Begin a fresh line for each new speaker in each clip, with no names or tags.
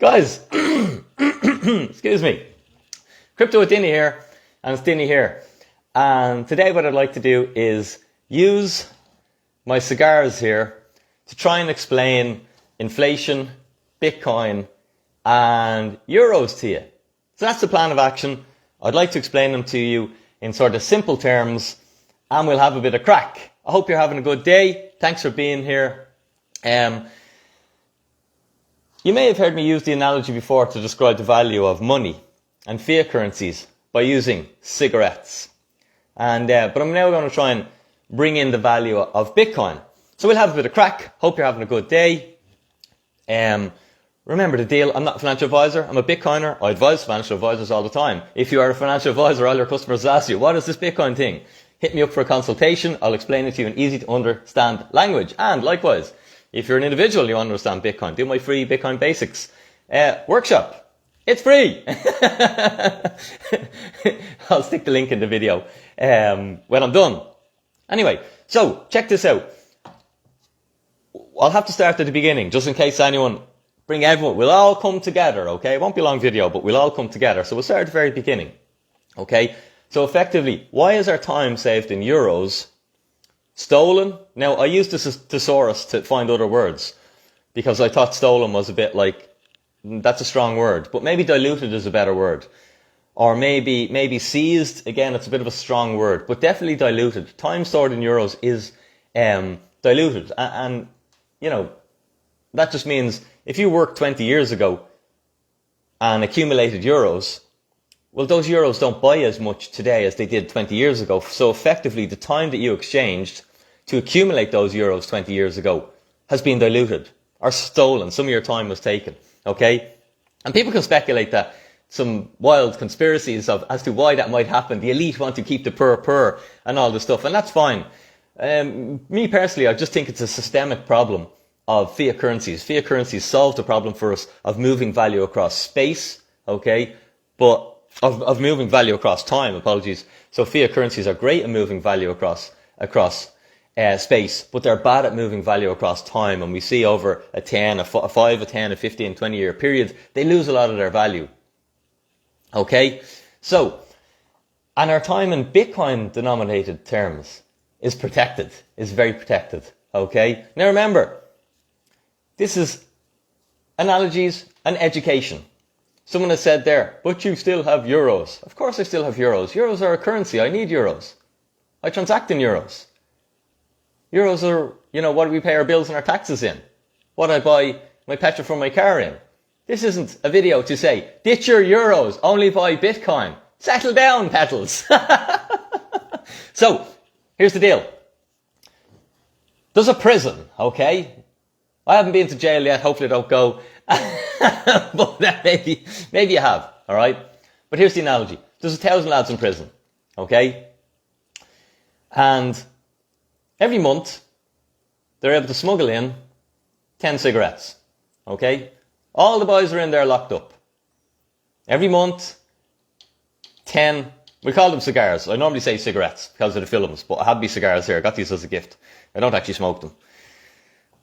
Guys, excuse me. Crypto with Dinny here, and it's Dinny here. And today what I'd like to do is use my cigars here to try and explain inflation, Bitcoin, and euros to you. So that's the plan of action. I'd like to explain them to you in sort of simple terms, and we'll have a bit of crack. I hope you're having a good day. Thanks for being here. You may have heard me use the analogy before to describe the value of money and fiat currencies by using cigarettes. But I'm now going to try and bring in the value of Bitcoin. So we'll have a bit of crack. Hope you're having a good day. Remember the deal, I'm not a financial advisor, I'm a Bitcoiner. I advise financial advisors all the time. If you are a financial advisor, all your customers ask you, what is this Bitcoin thing? Hit me up for a consultation. I'll explain it to you in easy to understand language. And likewise, if you're an individual and you understand Bitcoin, do my free Bitcoin Basics workshop. It's free. I'll stick the link in the video when I'm done. Anyway, so check this out. I'll have to start at the beginning, just in case anyone, bring everyone. We'll all come together, okay? It won't be a long video, but we'll all come together. So we'll start at the very beginning, okay? So effectively, why is our time saved in euros stolen? Now, I used this thesaurus to find other words because I thought stolen was a bit like, that's a strong word, but maybe diluted is a better word. Or maybe seized, again, it's a bit of a strong word, but definitely diluted. Time stored in euros is diluted. And, you know, that just means if you worked 20 years ago and accumulated euros, well, those euros don't buy as much today as they did 20 years ago. So effectively, the time that you exchanged to accumulate those euros 20 years ago has been diluted or stolen. Some of your time was taken, okay? And people can speculate that some wild conspiracies as to why that might happen. The elite want to keep the poor and all this stuff, and that's fine. Me personally, I just think it's a systemic problem of fiat currencies. Fiat currencies solve the problem for us of moving value across space, okay? But of moving value across time, apologies. So fiat currencies are great at moving value across space, but they're bad at moving value across time. And we see over a 10, a 5, a 10, a 15, 20 year period, they lose a lot of their value. Okay? So, and our time in Bitcoin denominated terms is protected, is very protected. Okay? Now remember, this is analogies and education. Someone has said there, but you still have euros. Of course I still have euros. Euros are a currency. I need euros. I transact in euros. Euros are, you know, what do we pay our bills and our taxes in? What do I buy my petrol from my car in? This isn't a video to say, ditch your euros, only buy Bitcoin. Settle down, petals. So, here's the deal. There's a prison, okay? I haven't been to jail yet. Hopefully I don't go. But maybe you have, all right? But here's the analogy. There's 1,000 lads in prison, okay? And every month, they're able to smuggle in 10 cigarettes, okay? All the boys are in there locked up. Every month, 10, we call them cigars. I normally say cigarettes because of the films, but I have these cigars here. I got these as a gift. I don't actually smoke them.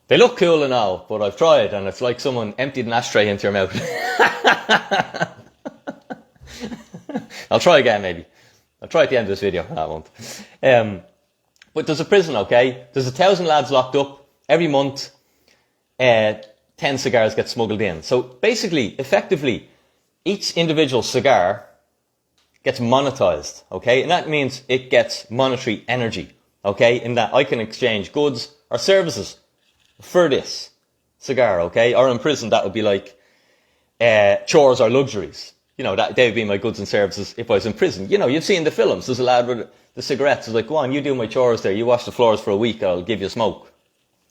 They look cool and all, but I've tried, and it's like someone emptied an ashtray into your mouth. I'll try again, maybe. I'll try at the end of this video. No, I won't. But there's a prison, okay? There's 1,000 lads locked up. Every month, 10 cigars get smuggled in. So basically, effectively, each individual cigar gets monetized, okay? And that means it gets monetary energy, okay? In that I can exchange goods or services for this cigar, okay? Or in prison, that would be like chores or luxuries. You know, that they would be my goods and services if I was in prison. You know, you've seen the films. There's a lad with the cigarettes. He's like, go on, you do my chores there. You wash the floors for a week. I'll give you a smoke.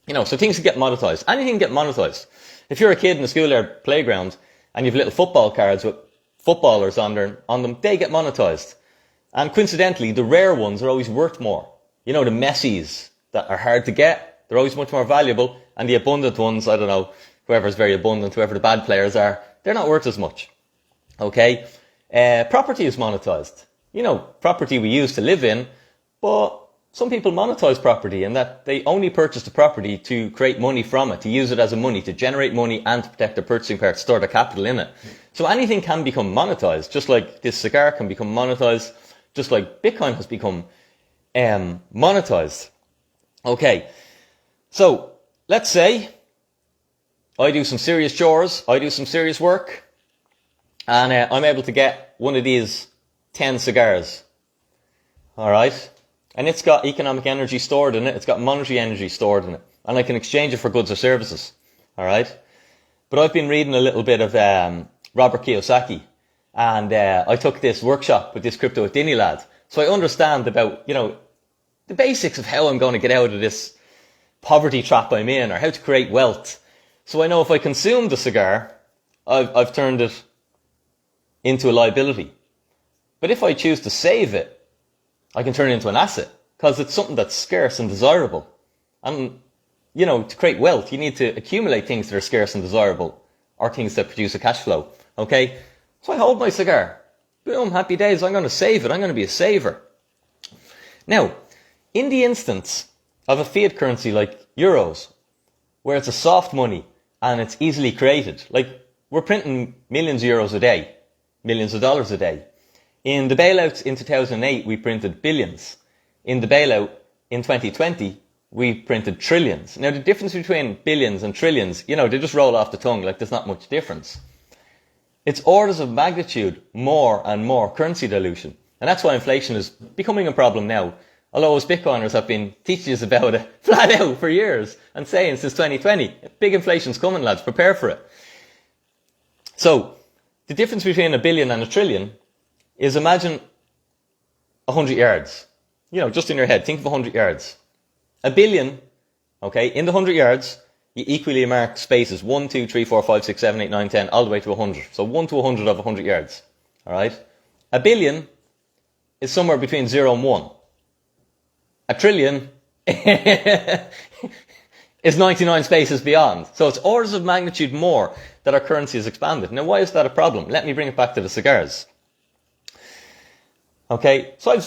You know, so things get monetized. Anything can get monetized. If you're a kid in the schoolyard playground and you've little football cards with footballers on them, they get monetized. And coincidentally, the rare ones are always worth more. You know, the Messis that are hard to get, they're always much more valuable, and the abundant ones, I don't know, whoever's very abundant, whoever the bad players are, they're not worth as much. Okay? Property is monetized. You know, property we use to live in, but some people monetize property in that they only purchase the property to create money from it, to use it as a money, to generate money and to protect their purchasing power, to store the capital in it. So anything can become monetized, just like this cigar can become monetized, just like Bitcoin has become monetized. Okay, so let's say I do some serious chores, I do some serious work, and I'm able to get one of these 10 cigars. Alright? And it's got economic energy stored in it, it's got monetary energy stored in it, and I can exchange it for goods or services. Alright? But I've been reading a little bit of Robert Kiyosaki, and I took this workshop with this Crypto With Dinny lad. So I understand about, the basics of how I'm going to get out of this poverty trap I'm in, or how to create wealth. So I know if I consume the cigar, I've turned it into a liability. But if I choose to save it, I can turn it into an asset, because it's something that's scarce and desirable. And, to create wealth, you need to accumulate things that are scarce and desirable, or things that produce a cash flow. Okay? So I hold my cigar. Boom, happy days. I'm going to save it. I'm going to be a saver. Now, in the instance of a fiat currency like euros, where it's a soft money and it's easily created, like we're printing millions of euros a day, millions of dollars a day. In the bailouts in 2008, we printed billions. In the bailout in 2020, we printed trillions. Now, the difference between billions and trillions, they just roll off the tongue like there's not much difference. It's orders of magnitude more and more currency dilution. And that's why inflation is becoming a problem now. Although us Bitcoiners have been teaching us about it flat out for years and saying since 2020, big inflation's coming, lads, prepare for it. So, the difference between a billion and a trillion is, imagine 100 yards. Just in your head, think of 100 yards. A billion, okay, in the 100 yards, you equally mark spaces 1, 2, 3, 4, 5, 6, 7, 8, 9, 10, all the way to 100. So 1 to 100 of 100 yards. Alright? A billion is somewhere between 0 and 1. A trillion is 99 spaces beyond. So it's orders of magnitude more that our currency has expanded. Now, why is that a problem? Let me bring it back to the cigars. Okay, so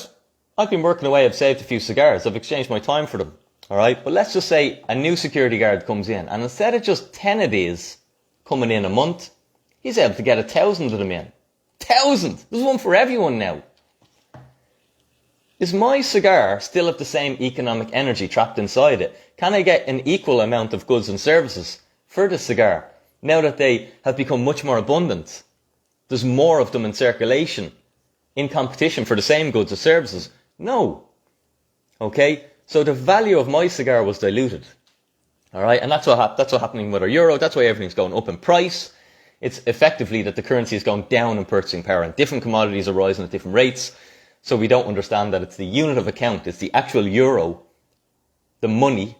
I've been working away, I've saved a few cigars, I've exchanged my time for them. Alright, but let's just say a new security guard comes in, and instead of just 10 of these coming in a month, he's able to get 1,000 of them in. 1,000! There's one for everyone now. Is my cigar still have the same economic energy trapped inside it? Can I get an equal amount of goods and services for the cigar, now that they have become much more abundant? There's more of them in circulation, in competition for the same goods or services? No. Okay? So the value of my cigar was diluted. Alright? And that's what's happening with our euro. That's why everything's going up in price. It's effectively that the currency is going down in purchasing power, and different commodities are rising at different rates. So we don't understand that it's the unit of account, it's the actual euro, the money,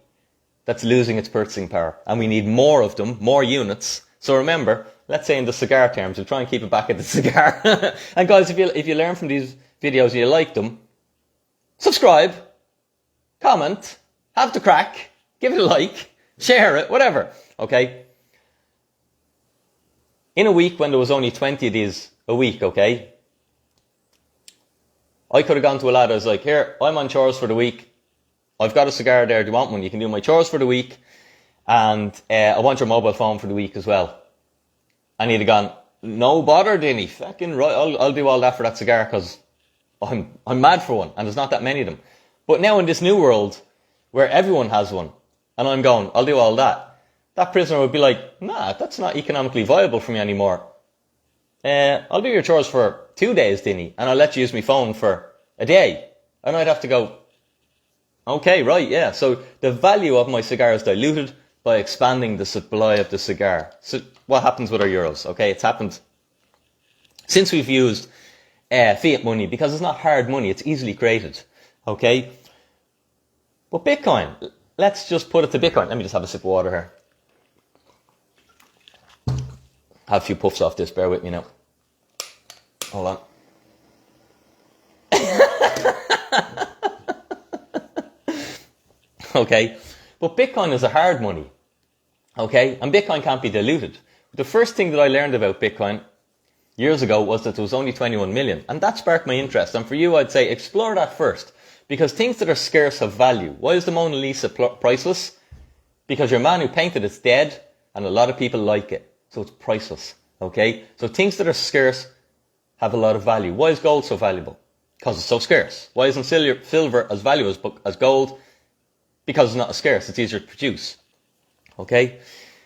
that's losing its purchasing power. And we need more of them, more units. So remember, let's say in the cigar terms, we'll try and keep it back at the cigar. And guys, if you learn from these videos and you like them, subscribe, comment, have the crack, give it a like, share it, whatever. Okay? In a week when there was only 20 of these a week, okay, I could have gone to a lad, I was like, here, I'm on chores for the week. I've got a cigar there, do you want one? You can do my chores for the week. And I want your mobile phone for the week as well. And he'd have gone, no bother, Dinny. Fucking right, I'll do all that for that cigar, because I'm mad for one, and there's not that many of them. But now in this new world, where everyone has one, and I'm going, I'll do all that, that prisoner would be like, nah, that's not economically viable for me anymore. I'll do your chores for 2 days, Dinny, and I'll let you use my phone for a day. And I'd have to go, okay, right, yeah. So the value of my cigar is diluted by expanding the supply of the cigar. So what happens with our euros? Okay, it's happened since we've used fiat money, because it's not hard money, it's easily created. Okay? But Bitcoin, let's just put it to Bitcoin. Let me just have a sip of water here. Have a few puffs off this, bear with me now. Hold on. Okay, but Bitcoin is a hard money. Okay, and Bitcoin can't be diluted. The first thing that I learned about Bitcoin years ago was that there was only 21 million, and that sparked my interest. And for you, I'd say explore that first, Because things that are scarce have value. Why is the Mona Lisa priceless? Because your man who painted it's dead and a lot of people like it. So it's priceless. Okay? So things that are scarce have a lot of value. Why is gold so valuable? Because it's so scarce. Why isn't silver as valuable as gold? Because it's not as scarce. It's easier to produce. Okay?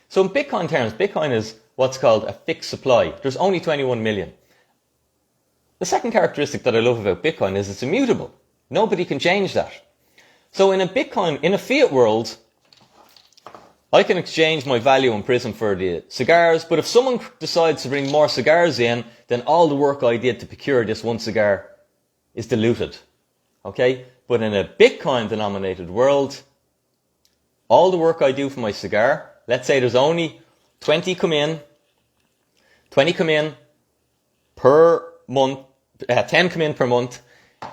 So in Bitcoin terms, Bitcoin is what's called a fixed supply. There's only 21 million. The second characteristic that I love about Bitcoin is it's immutable. Nobody can change that. So in a fiat world, I can exchange my value in prison for the cigars, but if someone decides to bring more cigars in, then all the work I did to procure this one cigar is diluted. Okay? But in a Bitcoin denominated world, all the work I do for my cigar, let's say there's only 20 come in per month, 10 come in per month,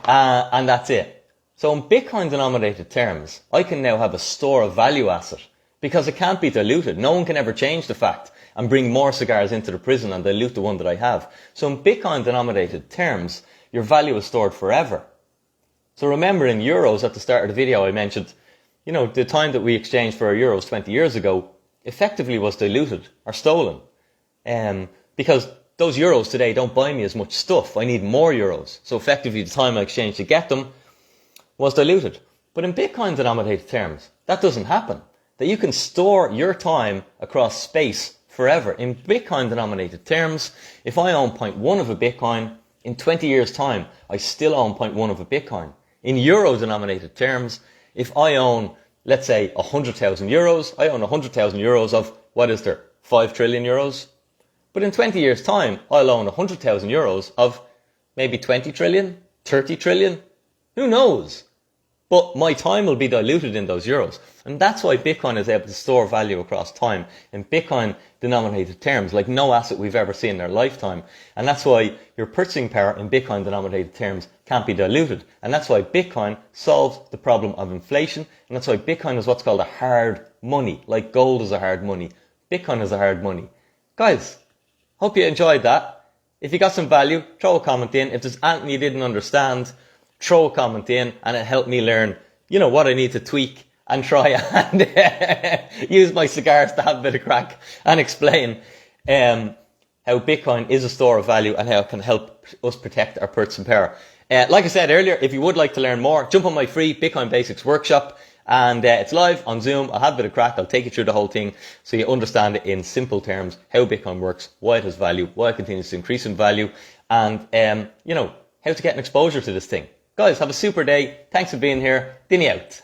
and that's it. So in Bitcoin denominated terms, I can now have a store of value asset because it can't be diluted. No one can ever change the fact and bring more cigars into the prison and dilute the one that I have. So in Bitcoin denominated terms, your value is stored forever. So remember in euros at the start of the video I mentioned, the time that we exchanged for our euros 20 years ago effectively was diluted or stolen. Because those euros today don't buy me as much stuff. I need more euros. So effectively the time I exchanged to get them was diluted. But in Bitcoin denominated terms, that doesn't happen. That you can store your time across space forever. In Bitcoin denominated terms, if I own 0.1 of a Bitcoin, in 20 years time, I still own 0.1 of a Bitcoin. In euro denominated terms, if I own, let's say, 100,000 euros, I own 100,000 euros of, 5 trillion euros? But in 20 years time, I'll own 100,000 euros of maybe 20 trillion, 30 trillion. Who knows? But my time will be diluted in those euros. And that's why Bitcoin is able to store value across time in Bitcoin denominated terms, like no asset we've ever seen in our lifetime. And that's why your purchasing power in Bitcoin denominated terms can't be diluted. And that's why Bitcoin solves the problem of inflation. And that's why Bitcoin is what's called a hard money. Like gold is a hard money. Bitcoin is a hard money. Guys, hope you enjoyed that. If you got some value, throw a comment in. If there's anything you didn't understand, throw a comment in and it helped me learn, what I need to tweak and try and use my cigars to have a bit of crack and explain how Bitcoin is a store of value and how it can help us protect our purchasing power. Like I said earlier, if you would like to learn more, jump on my free Bitcoin Basics workshop and it's live on Zoom. I'll have a bit of crack. I'll take you through the whole thing so you understand it in simple terms, how Bitcoin works, why it has value, why it continues to increase in value and, how to get an exposure to this thing. Guys, have a super day. Thanks for being here. Dinny out.